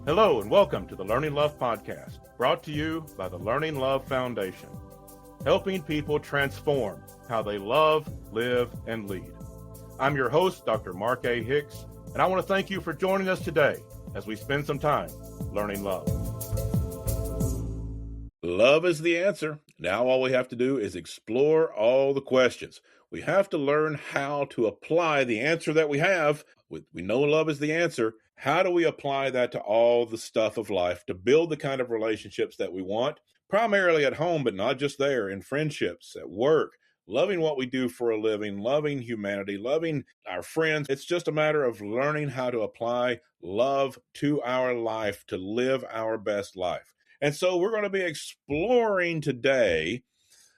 Hello and welcome to the Learning Love Podcast, brought to you by the Learning Love Foundation, helping people transform how they love, live, and lead. I'm your host, Dr. Mark A. Hicks, and I want to thank you for joining us today as we spend some time learning love. Love is the answer. Now all we have to do is explore all the questions. We have to learn how to apply the answer that we have. We know love is the answer. How do we apply that to all the stuff of life to build the kind of relationships that we want, primarily at home, but not just there, in friendships, at work, loving what we do for a living, loving humanity, loving our friends. It's just a matter of learning how to apply love to our life to live our best life. And so we're going to be exploring today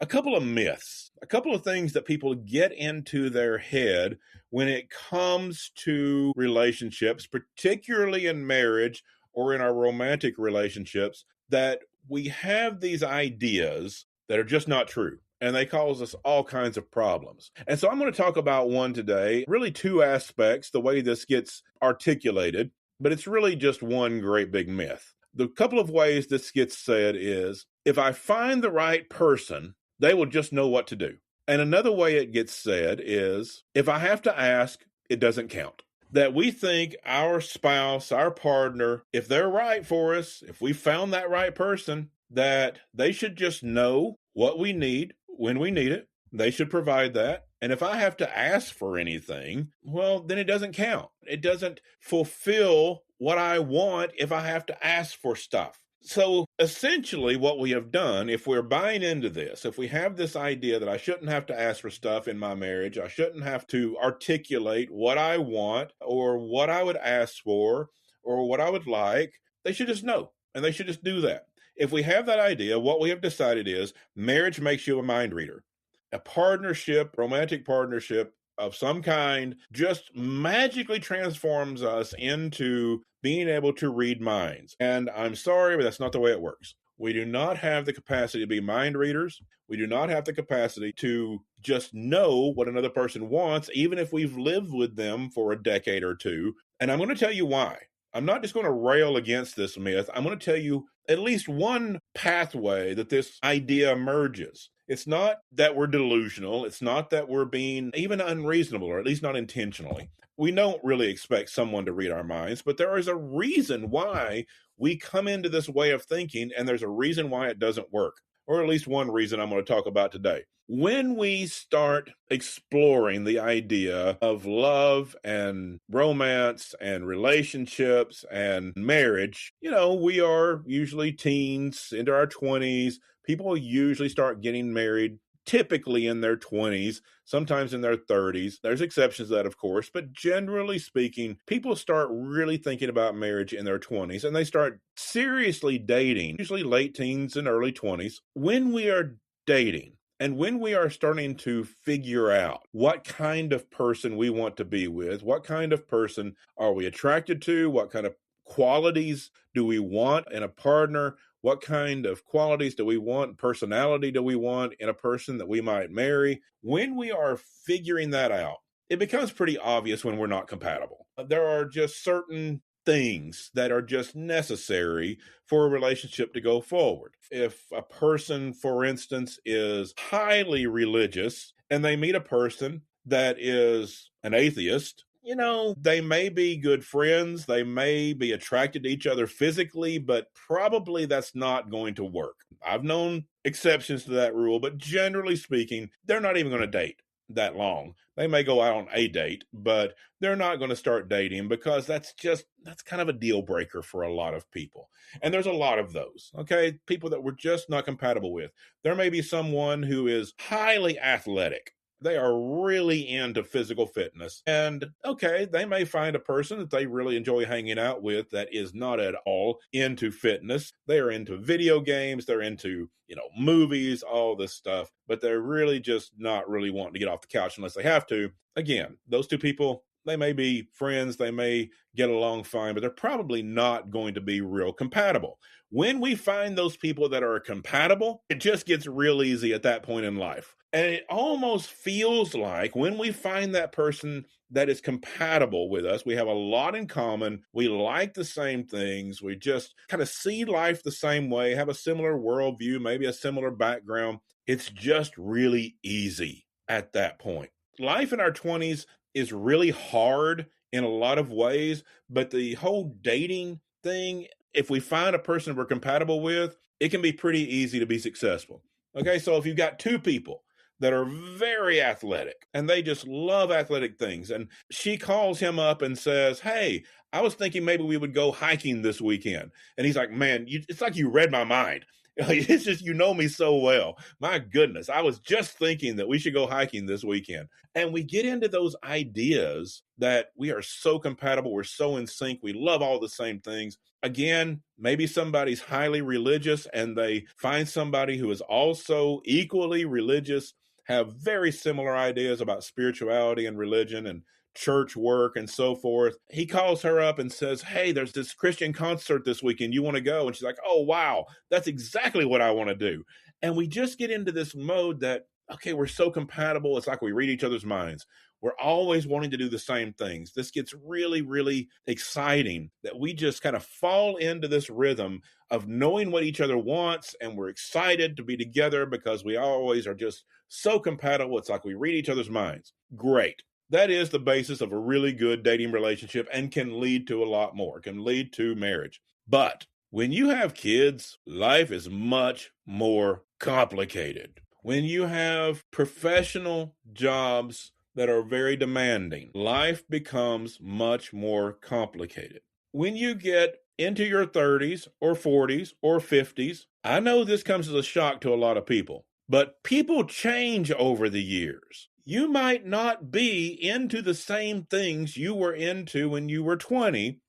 a couple of myths, a couple of things that people get into their head when it comes to relationships, particularly in marriage or in our romantic relationships, that we have these ideas that are just not true. And they cause us all kinds of problems. And so I'm going to talk about one today, really two aspects, the way this gets articulated, but it's really just one great big myth. The couple of ways this gets said is, if I find the right person, they will just know what to do. And another way it gets said is, if I have to ask, it doesn't count. That we think our spouse, our partner, if they're right for us, if we found that right person, that they should just know what we need when we need it. They should provide that. And if I have to ask for anything, well, then it doesn't count. It doesn't fulfill what I want if I have to ask for stuff. So essentially what we have done, if we're buying into this, if we have this idea that I shouldn't have to ask for stuff in my marriage, I shouldn't have to articulate what I want or what I would ask for or what I would like, they should just know, and they should just do that. If we have that idea, what we have decided is marriage makes you a mind reader. A partnership, romantic partnership of some kind, just magically transforms us into being able to read minds. And I'm sorry, but that's not the way it works. We do not have the capacity to be mind readers. We do not have the capacity to just know what another person wants, even if we've lived with them for a decade or two. And I'm going to tell you why. I'm not just going to rail against this myth. I'm going to tell you at least one pathway that this idea emerges. It's not that we're delusional. It's not that we're being even unreasonable, or at least not intentionally. We don't really expect someone to read our minds, but there is a reason why we come into this way of thinking, and there's a reason why it doesn't work, or at least one reason I'm going to talk about today. When we start exploring the idea of love and romance and relationships and marriage, we are usually teens into our 20s. People usually start getting married typically in their 20s, sometimes in their 30s. There's exceptions to that, of course, but generally speaking, people start really thinking about marriage in their 20s, and they start seriously dating, usually late teens and early 20s. When we are dating, and when we are starting to figure out what kind of person we want to be with, what kind of person are we attracted to, what kind of qualities do we want in a partner, what kind of qualities do we want, personality do we want in a person that we might marry? When we are figuring that out, it becomes pretty obvious when we're not compatible. There are just certain things that are just necessary for a relationship to go forward. If a person, for instance, is highly religious and they meet a person that is an atheist, they may be good friends, they may be attracted to each other physically, but probably that's not going to work. I've known exceptions to that rule, but generally speaking, they're not even going to date that long. They may go out on a date, but they're not going to start dating because that's kind of a deal breaker for a lot of people. And there's a lot of those, okay? People that we're just not compatible with. There may be someone who is highly athletic. They are really into physical fitness. And okay, they may find a person that they really enjoy hanging out with that is not at all into fitness. They are into video games. They're into, movies, all this stuff. But they're really just not really wanting to get off the couch unless they have to. Again, those two people, They may be friends, they may get along fine, but they're probably not going to be real compatible. When we find those people that are compatible, it just gets real easy at that point in life. And it almost feels like when we find that person that is compatible with us, we have a lot in common, we like the same things, we just kind of see life the same way, have a similar worldview, maybe a similar background. It's just really easy at that point. Life in our 20s is really hard in a lot of ways, but the whole dating thing, if we find a person we're compatible with, it can be pretty easy to be successful. Okay, so if you've got two people that are very athletic and they just love athletic things, and she calls him up and says, "Hey, I was thinking maybe we would go hiking this weekend." And he's like, "Man, it's like you read my mind." It's just, you know me so well. My goodness, I was just thinking that we should go hiking this weekend. And we get into those ideas that we are so compatible, we're so in sync, we love all the same things. Again, maybe somebody's highly religious and they find somebody who is also equally religious, have very similar ideas about spirituality and religion and church work and so forth. He calls her up and says, "Hey, there's this Christian concert this weekend. You want to go?" And she's like, "Oh, wow, that's exactly what I want to do." And we just get into this mode that, okay, we're so compatible. It's like we read each other's minds. We're always wanting to do the same things. This gets really, really exciting that we just kind of fall into this rhythm of knowing what each other wants. And we're excited to be together because we always are just so compatible. It's like we read each other's minds. Great. That is the basis of a really good dating relationship and can lead to a lot more, can lead to marriage. But when you have kids, life is much more complicated. When you have professional jobs that are very demanding, life becomes much more complicated. When you get into your 30s or 40s or 50s, I know this comes as a shock to a lot of people, but people change over the years. You might not be into the same things you were into when you were 20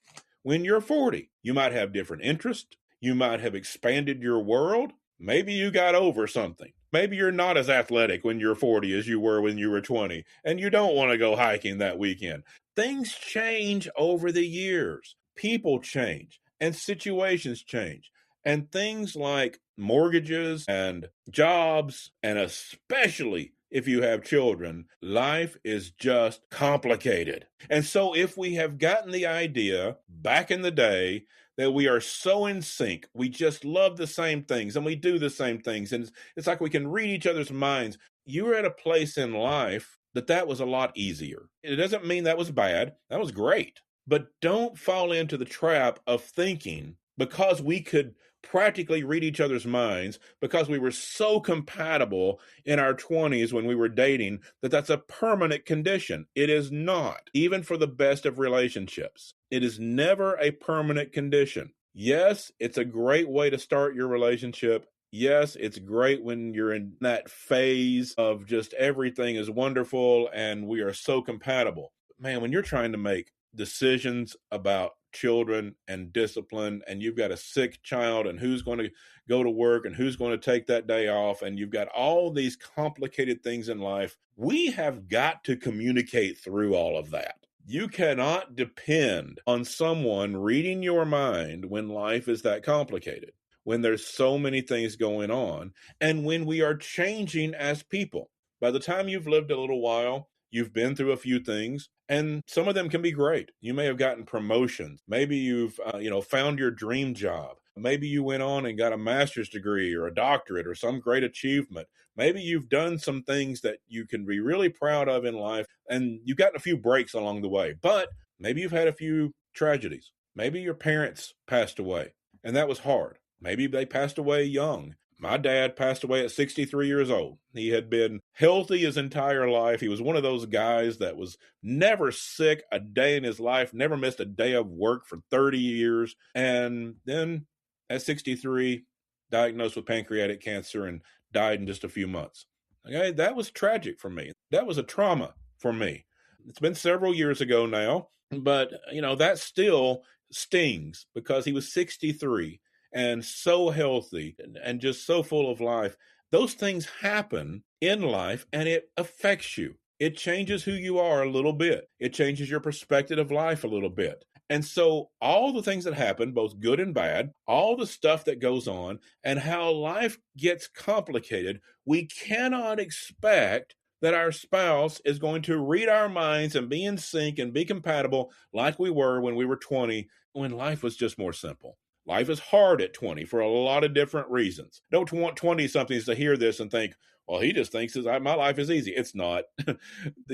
when you're 40. You might have different interests. You might have expanded your world. Maybe you got over something. Maybe you're not as athletic when you're 40 as you were when you were 20, and you don't want to go hiking that weekend. Things change over the years. People change, and situations change. And things like mortgages and jobs, and especially if you have children, life is just complicated. And so if we have gotten the idea back in the day that we are so in sync, we just love the same things and we do the same things, and it's like we can read each other's minds, you're at a place in life that was a lot easier. It doesn't mean that was bad. That was great. But don't fall into the trap of thinking because we could practically read each other's minds, because we were so compatible in our 20s when we were dating, that's a permanent condition. It is not, even for the best of relationships. It is never a permanent condition. Yes, it's a great way to start your relationship. Yes, it's great when you're in that phase of just everything is wonderful and we are so compatible. But man, when you're trying to make decisions about children and discipline, and you've got a sick child and who's going to go to work and who's going to take that day off, and you've got all these complicated things in life, we have got to communicate through all of that. You cannot depend on someone reading your mind when life is that complicated, when there's so many things going on, and when we are changing as people. By the time you've lived a little while, you've been through a few things, and some of them can be great. You may have gotten promotions. Maybe you've, found your dream job. Maybe you went on and got a master's degree or a doctorate or some great achievement. Maybe you've done some things that you can be really proud of in life, and you've gotten a few breaks along the way. But maybe you've had a few tragedies. Maybe your parents passed away, and that was hard. Maybe they passed away young. My dad passed away at 63 years old. He had been healthy his entire life. He was one of those guys that was never sick a day in his life, never missed a day of work for 30 years. And then at 63, diagnosed with pancreatic cancer and died in just a few months. Okay, that was tragic for me. That was a trauma for me. It's been several years ago now, but that still stings because he was 63 and so healthy and just so full of life. Those things happen in life and it affects you. it changes who you are a little bit. It changes your perspective of life a little bit. And so all the things that happen, both good and bad, all the stuff that goes on, and how life gets complicated, we cannot expect that our spouse is going to read our minds and be in sync and be compatible like we were when we were 20, when life was just more simple. Life is hard at 20 for a lot of different reasons. Don't want 20 somethings to hear this and think, well, he just thinks my life is easy. It's not. The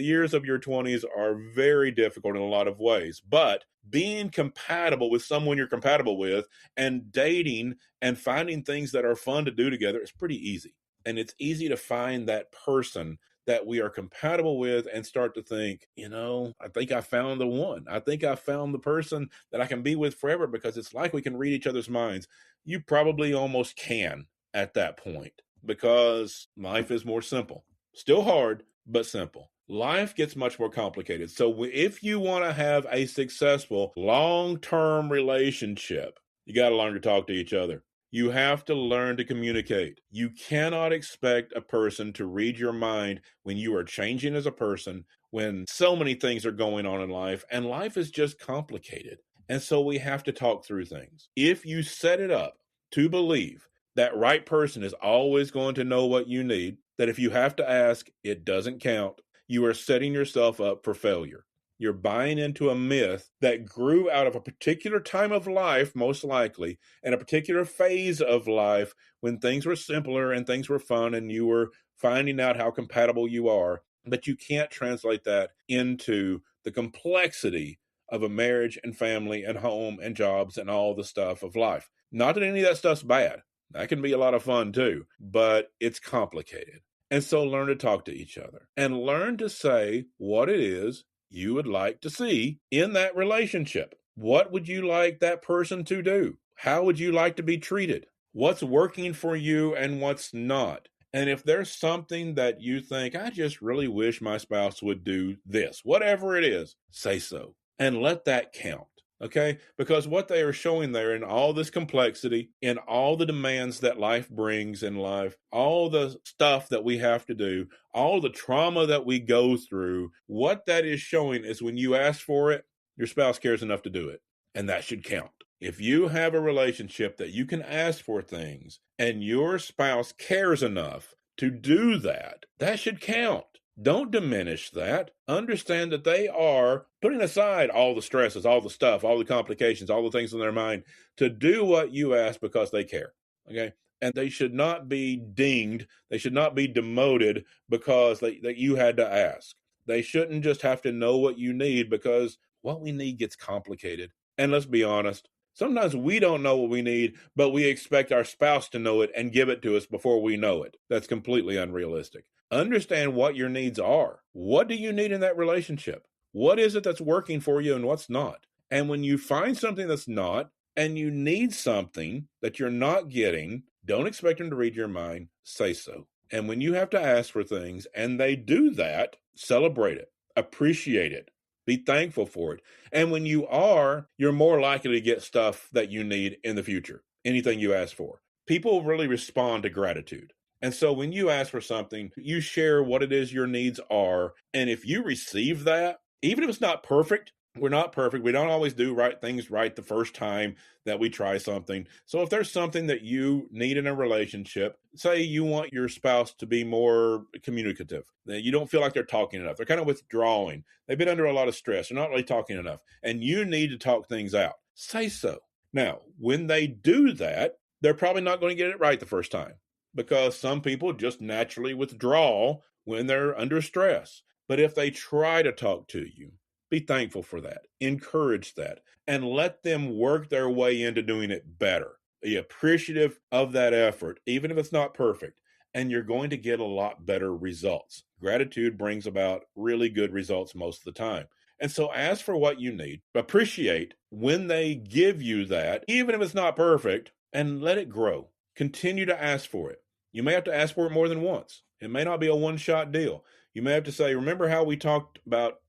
years of your 20s are very difficult in a lot of ways, but being compatible with someone you're compatible with and dating and finding things that are fun to do together is pretty easy. And it's easy to find that person that we are compatible with and start to think, I think I found the one. I think I found the person that I can be with forever, because it's like we can read each other's minds. You probably almost can at that point, because life is more simple. Still hard, but simple. Life gets much more complicated. So if you want to have a successful long-term relationship, you got to learn to talk to each other. You have to learn to communicate. You cannot expect a person to read your mind when you are changing as a person, when so many things are going on in life, and life is just complicated. And so we have to talk through things. If you set it up to believe that right person is always going to know what you need, that if you have to ask, it doesn't count, you are setting yourself up for failure. You're buying into a myth that grew out of a particular time of life, most likely, and a particular phase of life when things were simpler and things were fun and you were finding out how compatible you are. But you can't translate that into the complexity of a marriage and family and home and jobs and all the stuff of life. Not that any of that stuff's bad. That can be a lot of fun too, but it's complicated. And so learn to talk to each other and learn to say what it is you would like to see in that relationship. What would you like that person to do? How would you like to be treated? What's working for you and what's not? And if there's something that you think, I just really wish my spouse would do this, whatever it is, say so and let that count. Okay? Because what they are showing there in all this complexity, in all the demands that life brings in life, all the stuff that we have to do, all the trauma that we go through, what that is showing is when you ask for it, your spouse cares enough to do it. And that should count. If you have a relationship that you can ask for things and your spouse cares enough to do that, that should count. Don't diminish that. Understand that they are putting aside all the stresses, all the stuff, all the complications, all the things in their mind to do what you ask because they care. Okay? And they should not be dinged. They should not be demoted because that you had to ask. They shouldn't just have to know what you need, because what we need gets complicated. And let's be honest, sometimes we don't know what we need, but we expect our spouse to know it and give it to us before we know it. That's completely unrealistic. Understand what your needs are. What do you need in that relationship? What is it that's working for you and what's not? And when you find something that's not, and you need something that you're not getting, don't expect them to read your mind. Say so. And when you have to ask for things and they do that, celebrate it, appreciate it, be thankful for it. And when you are, you're more likely to get stuff that you need in the future, anything you ask for. People really respond to gratitude. And so when you ask for something, you share what it is your needs are. And if you receive that, even if it's not perfect, we're not perfect. We don't always do things right the first time that we try something. So if there's something that you need in a relationship, say you want your spouse to be more communicative, that you don't feel like they're talking enough. They're kind of withdrawing. They've been under a lot of stress. They're not really talking enough. And you need to talk things out. Say so. Now, when they do that, they're probably not going to get it right the first time, because some people just naturally withdraw when they're under stress. But if they try to talk to you, be thankful for that, encourage that, and let them work their way into doing it better. Be appreciative of that effort, even if it's not perfect, and you're going to get a lot better results. Gratitude brings about really good results most of the time. And so ask for what you need, appreciate when they give you that, even if it's not perfect, and let it grow. Continue to ask for it. You may have to ask for it more than once. It may not be a one-shot deal. You may have to say, remember how we talked about,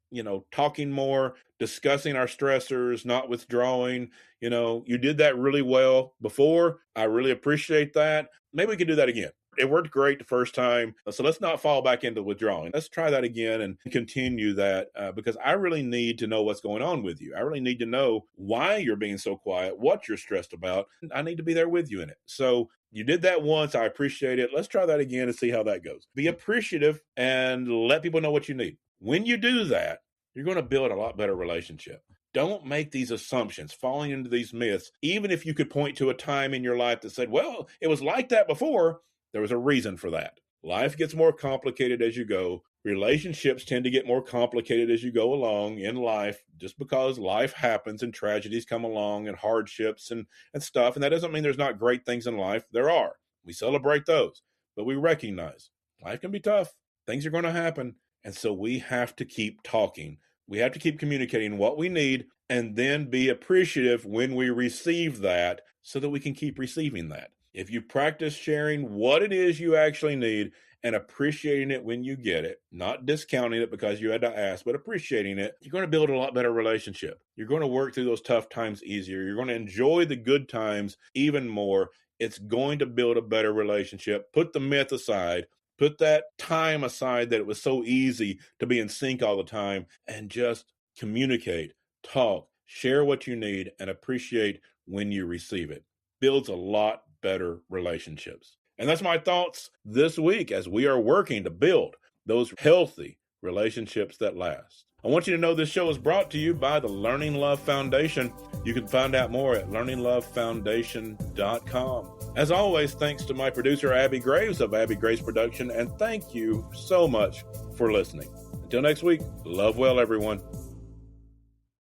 talking more, discussing our stressors, not withdrawing. You did that really well before. I really appreciate that. Maybe we could do that again. It worked great the first time. So let's not fall back into withdrawing. Let's try that again and continue that because I really need to know what's going on with you. I really need to know why you're being so quiet, what you're stressed about. I need to be there with you in it. So you did that once. I appreciate it. Let's try that again and see how that goes. Be appreciative and let people know what you need. When you do that, you're going to build a lot better relationship. Don't make these assumptions, falling into these myths. Even if you could point to a time in your life that said, well, it was like that before, there was a reason for that. Life gets more complicated as you go. Relationships tend to get more complicated as you go along in life, just because life happens and tragedies come along and hardships and stuff. And that doesn't mean there's not great things in life. There are. We celebrate those, but we recognize life can be tough. Things are going to happen. And so we have to keep talking. We have to keep communicating what we need and then be appreciative when we receive that so that we can keep receiving that. If you practice sharing what it is you actually need and appreciating it when you get it, not discounting it because you had to ask, but appreciating it, you're going to build a lot better relationship. You're going to work through those tough times easier. You're going to enjoy the good times even more. It's going to build a better relationship. Put the myth aside. Put that time aside that it was so easy to be in sync all the time and just communicate, talk, share what you need, and appreciate when you receive it. Builds a lot better relationships. And that's my thoughts this week as we are working to build those healthy relationships that last. I want you to know this show is brought to you by the Learning Love Foundation. You can find out more at learninglovefoundation.com. As always, thanks to my producer, Abby Graves of Abby Graves Production, and thank you so much for listening. Until next week, love well, everyone.